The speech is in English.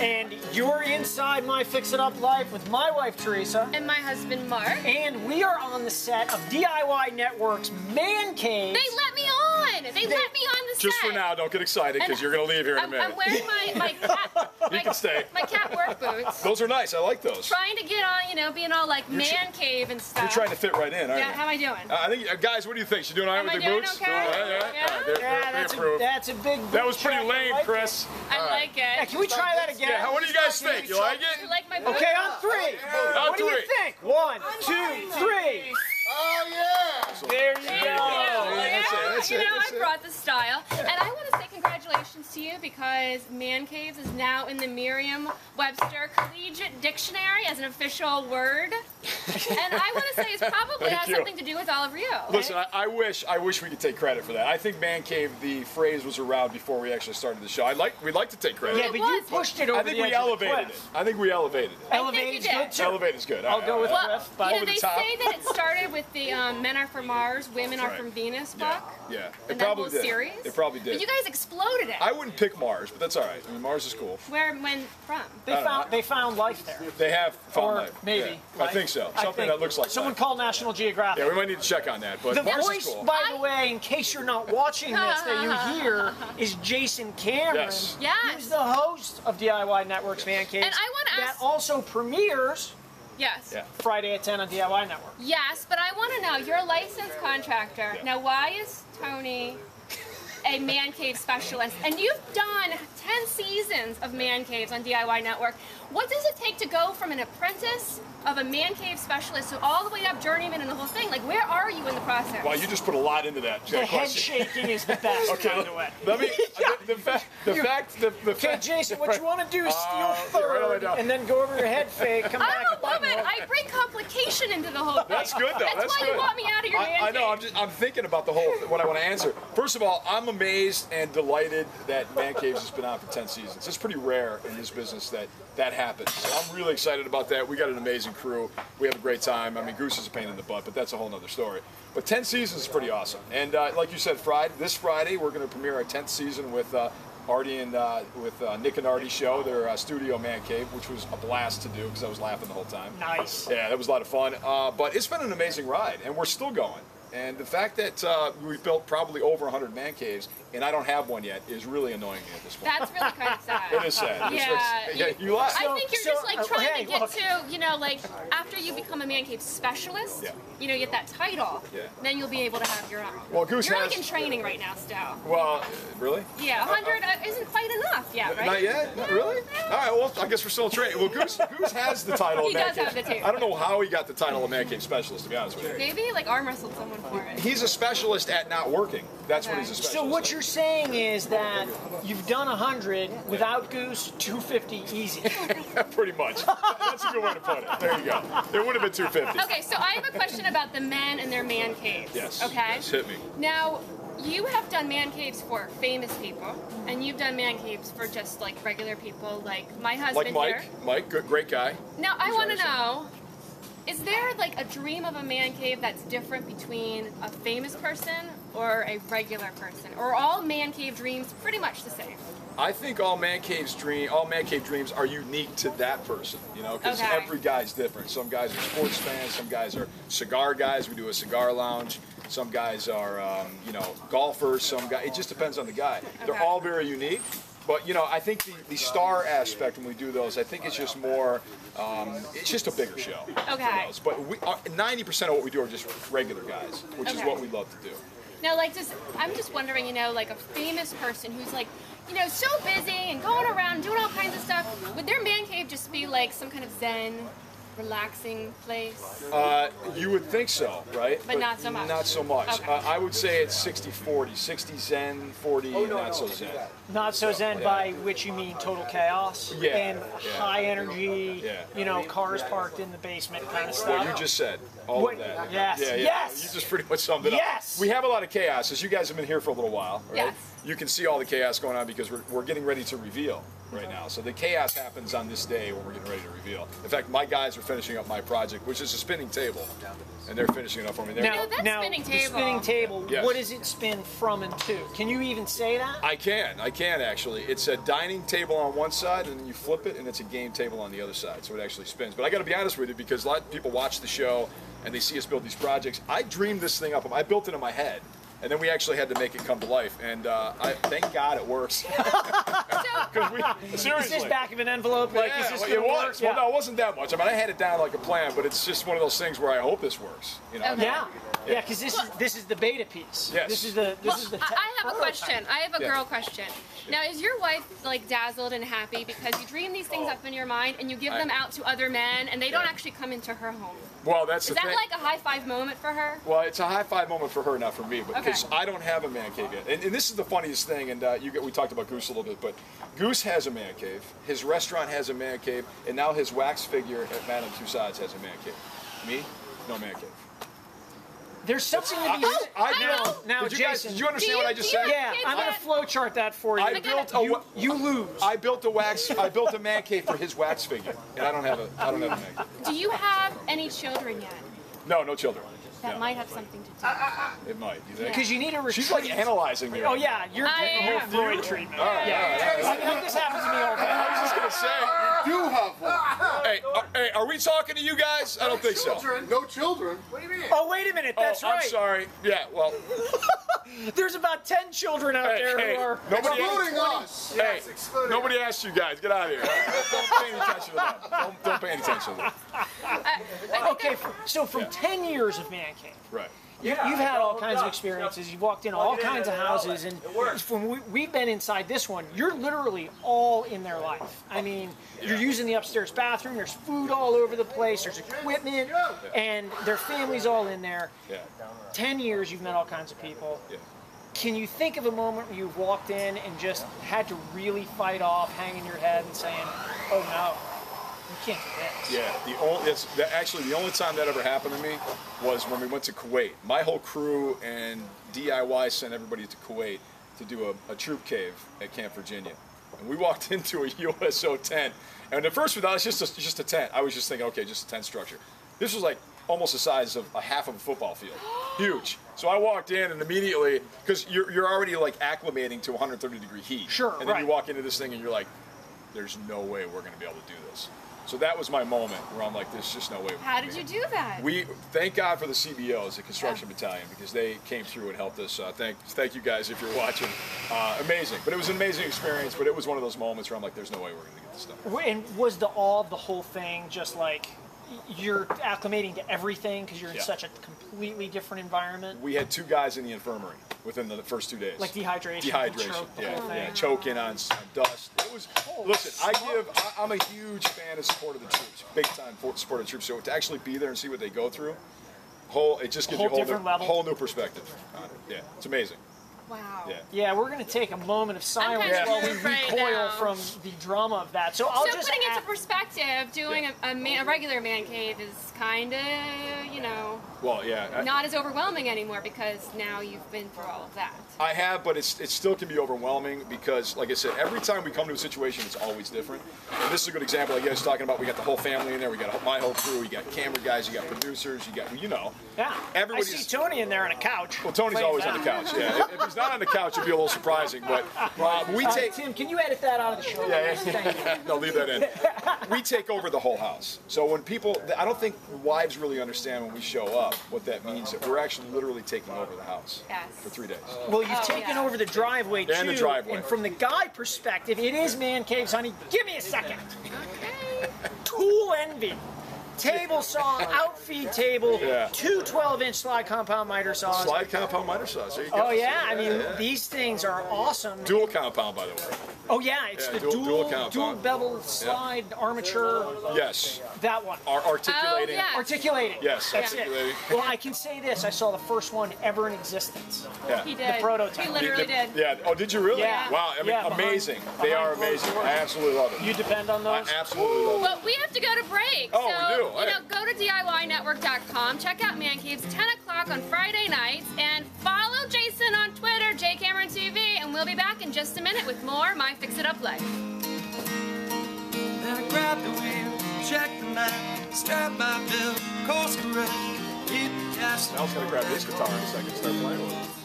And you're inside My Fix It Up Life with my wife, Teresa. And my husband, Mark. And we are on the set of DIY Network's Man Cave. They let me on! They let me on the set! Just for now, don't get excited, because you're going to leave here in a minute. I'm wearing my cat... You can stay. My cat work boots. Those are nice. I like those. Trying to get on, you know, being all like man cave and stuff. You're trying to fit right in, aren't you? Yeah, how am I doing? I think, guys, what do you think? She doing all right with the boots? Okay? That's a big That was pretty lame, like Chris. I like it. Yeah, can we try that again? Yeah, what do you guys think? You like it? You like my boots? Okay, on three. What do you think? 1, 2, 3. Oh, yeah! There you go. That's it. I brought the style. And I want to say congratulations to you because Man Caves is now in the Merriam-Webster Collegiate Dictionary as an official word. And I want to say it probably has something to do with all of you. Listen, I wish we could take credit for that. I think Man Cave, the phrase was around before we actually started the show. We'd like to take credit. Yeah, but you pushed it over the edge of the cliff. I think we elevated it. Elevated's good too. Elevated's good. I'll go with Cliff. They say that it started with the Men Are From Mars, Women Are From Venus book. Yeah. It probably did. Series. It probably did. But you guys exploded it. I wouldn't pick Mars, but that's all right. I mean, Mars is cool. When from? They found life there. They have found life. Maybe. Yeah. I think so. Something that looks like someone called National Geographic. Yeah, we might need to check on that. But the Mars voice, is cool. by the way, in case you're not watching this, that you hear is Jason Cameron. Yes. He's the host of DIY Network's Man Cave. And I want to ask. That also premieres. Yes. Yeah. Friday at 10 on DIY Network. Yes, but I want to know, you're a licensed contractor. Yeah. Now, why is Tony a man cave specialist? And you've done 10 seasons of man caves on DIY Network. What does it take to go from an apprentice of a man cave specialist to all the way up journeyman and the whole thing? Like, where are you in the process? Well, you just put a lot into that. The head shaking is the best, by the way. Let me. The fact. Okay, Jason, what you want to do is steal third and then go over your head fake, come back. I love it. I bring complication into the whole thing. That's good, though. That's why you want me out of your man I know. cave. I'm thinking about the whole what I want to answer. First of all, I'm amazed and delighted that Man Caves has been on for 10 seasons. It's pretty rare in this business that happens. So I'm really excited about that. We got an amazing crew. We have a great time. I mean, Goose is a pain in the butt, but that's a whole other story. But 10 seasons is pretty awesome. And like you said, this Friday, we're going to premiere our 10th season with Artie and with Nick and Artie's show, their studio Man Cave, which was a blast to do because I was laughing the whole time. Nice. Yeah, that was a lot of fun. But it's been an amazing ride, and we're still going. And the fact that we've built probably over 100 man caves, and I don't have one yet, is really annoying me at this point. That's really kind of sad. It is sad. Yeah. You laugh. I think you're just like trying to get look. to, you know, like after you become a man cave specialist, you know, you get that title, then you'll be able to have your own. Well, Goose You're has, like in training right now still. Well, really? Yeah, 100 isn't quite enough yet, right? Not yet? Not really? All right, well, I guess we're still training. Well, Goose has the title of man does cave. have the title. I don't know how he got the title of man cave specialist, to be honest with you. Maybe like arm wrestled someone for it. He's a specialist at not working. That's what he's a specialist So what at. you're saying is that you've done 100 without Goose, 250 easy. Pretty much. That's a good way to put it. There you go. It would have been 250. Okay, so I have a question about the men and their man caves. Yes. Okay. Yes, hit me. Now, you have done man caves for famous people, and you've done man caves for just like regular people, like my husband Like Mike. here. Mike, good, great guy. Now, I want to know, is there like a dream of a man cave that's different between a famous person or a regular person? Or are all man cave dreams pretty much the same? I think all man cave dreams are unique to that person, you know, because every guy's different. Some guys are sports fans, some guys are cigar guys. We do a cigar lounge. Some guys are, you know, golfers. Some guys. It just depends on the guy. They're all very unique. But, you know, I think the star aspect when we do those, I think it's just more, it's just a bigger show. Okay. But 90% of what we do are just regular guys, which is what we love to do. Now, like, I'm just wondering, you know, like a famous person who's like, you know, so busy and going around doing all kinds of stuff, would their man cave just be like some kind of zen, relaxing place? You would think so, right? But not so much. Not so much. Okay. I would say it's 60-40. 60 zen, 40 not so zen. Not so zen, by which you mean total chaos and high energy, you know, cars parked in the basement kind of stuff. What you just said, all of that. Yes, yes. You just pretty much summed it up. Yes. We have a lot of chaos, as you guys have been here for a little while, right? Yes. You can see all the chaos going on because we're getting ready to reveal right now. So the chaos happens on this day when we're getting ready to reveal. In fact, my guys are finishing up my project, which is a spinning table. and they're finishing it up for me. Now, that spinning table. The spinning table, Yes. what does it spin from and to? Can you even say that? I can actually. It's a dining table on one side, and then you flip it, and it's a game table on the other side, so it actually spins. But I got to be honest with you, because a lot of people watch the show, and they see us build these projects. I dreamed this thing up. I built it in my head. And then we actually had to make it come to life, and thank God it works. Seriously, is this back of an envelope? Like, is this it gonna was. work? Well, no, it wasn't that much. I mean, I had it down like a plan, but it's just one of those things where I hope this works. You know? Okay. Yeah, because this is the beta piece. Yes. This is the I have a prototype. question. I have a girl question. Now, is your wife like dazzled and happy because you dream these things up in your mind and you give them out to other men and they don't actually come into her home? Well, that's Is the that thing. like a high five moment for her? Well, it's a high five moment for her, not for me, but Okay. because I don't have a man cave yet. And this is the funniest thing. And we talked about Goose a little bit, but Goose has a man cave. His restaurant has a man cave, and now his wax figure at Man of Two Sides has a man cave. Me, no man cave. There's something to be. I know. Now, did you guys, Jason, did you understand what I just said? Yeah, I'm gonna flowchart that for you. I built a. You lose. I built a man cave for his wax figure, and I don't have a man cave. Do you have any children yet? No children. That No. might have something to do. It might. You think? Because you need a retreat. She's like analyzing me. Oh right yeah, you're I getting am. your Freud treatment. All right, Yeah, all right. I mean, this happens to me all the time. I was just gonna say. You have one. Hey, are we talking to you guys? I don't think so. Children. No children. What do you mean? Oh wait a minute, that's I'm right. sorry. Yeah, well. There's about 10 children out there who are. Nobody Excluding asked, us. hey, Yes, excluding nobody us. asked you guys. Get out of here. Don't pay any attention to that. Don't pay any attention to that. Okay, so from 10 years of Man Cave, Right. you've had all kinds of experiences. You've walked in all kinds of houses, and from we've been inside this one, you're literally all in their life. I mean, you're using the upstairs bathroom. There's food all over the place. There's equipment, and their family's all in there. Yeah. 10 years, you've met all kinds of people. Yeah. Can you think of a moment where you've walked in and just had to really fight off, hanging your head and saying, "Oh no, you can't do this"? Yeah. Actually, the only time that ever happened to me was when we went to Kuwait. My whole crew and DIY sent everybody to Kuwait to do a troop cave at Camp Virginia, and we walked into a USO tent. And at first we thought it's just a tent. I was just thinking, okay, just a tent structure. This was like almost the size of a half of a football field. Huge. So I walked in and immediately, because you're already like acclimating to 130-degree heat. Sure, And then right. you walk into this thing and you're like, there's no way we're going to be able to do this. So that was my moment where I'm like, there's just no way. How did you do that? We thank God for the CBOs, the construction battalion, because they came through and helped us. Thank you guys if you're watching. Amazing, but it was an amazing experience. But it was one of those moments where I'm like, there's no way we're going to get this done. And was the awe of the whole thing just like you're acclimating to everything because you're in Yeah. such a completely different environment? We had 2 guys in the infirmary within the first 2 days. Like dehydration. Dehydration, choke, the yeah, whole yeah, thing. choking on dust. It was. Listen, I'm a huge fan of support of the troops, big time support of the troops. So to actually be there and see what they go through, it just gives you a different level. whole new perspective on it. Yeah, it's amazing. Wow. Yeah. Yeah, we're going to take a moment of silence kinda while we nervous right recoil now. from the drama of that. So I'll So just putting it add- into perspective, doing a regular man cave is kind of, Well, yeah. not as overwhelming anymore because now you've been through all of that. I have, but it still can be overwhelming because, like I said, every time we come to a situation, it's always different. And this is a good example. Like I was talking about, we got the whole family in there. We got my whole crew. You got camera guys. You got producers. You got, Yeah, I everybody's. see Tony in there on a couch. Well, Tony's playing always on the that. couch. Yeah, if he's not on the couch, it'd be a little surprising. But we take. Tim, can you edit that out of the show? Yeah, Thank you. no, leave that in. We take over the whole house. So when people, I don't think wives really understand when we show up what that means. That we're actually literally taking over the house Yes. for 3 days. Well, you've Oh, taken yeah. over the driveway And too. the driveway. And from the guy perspective, it is man caves, honey. Give me a second. Okay. Tool envy. Table saw, outfeed table, Yeah. 2 12-inch slide compound miter saws. Slide compound miter saws. There you go. Oh yeah, I mean Yeah. these things are awesome. Dual compound, by the way. Oh yeah, it's Yeah, the dual dual compound. bevel slide armature. Yes. That one. Articulating. Oh, yeah. Articulating. Yes, That's articulating. it. Well, I can say this: I saw the first one ever in existence. Yeah. He did. prototype. He literally did. Yeah. Oh, did you really? Yeah. Wow. I mean, Yeah, behind- amazing. They are behind closed amazing. doors. I absolutely love it. You depend on I those. absolutely love it. Well, we have to go to break. Oh, so, we do. Hey. Go to DIYnetwork.com, check out Man Caves 10 o'clock on Friday nights, and follow Jason on Twitter, JCameronTV, and we'll be back in just a minute with more My Fix It Up Life. Then I grab the wheel, check the map, start my bill, course correct, hit Mel's gonna grab his guitar in a second and start playing with it.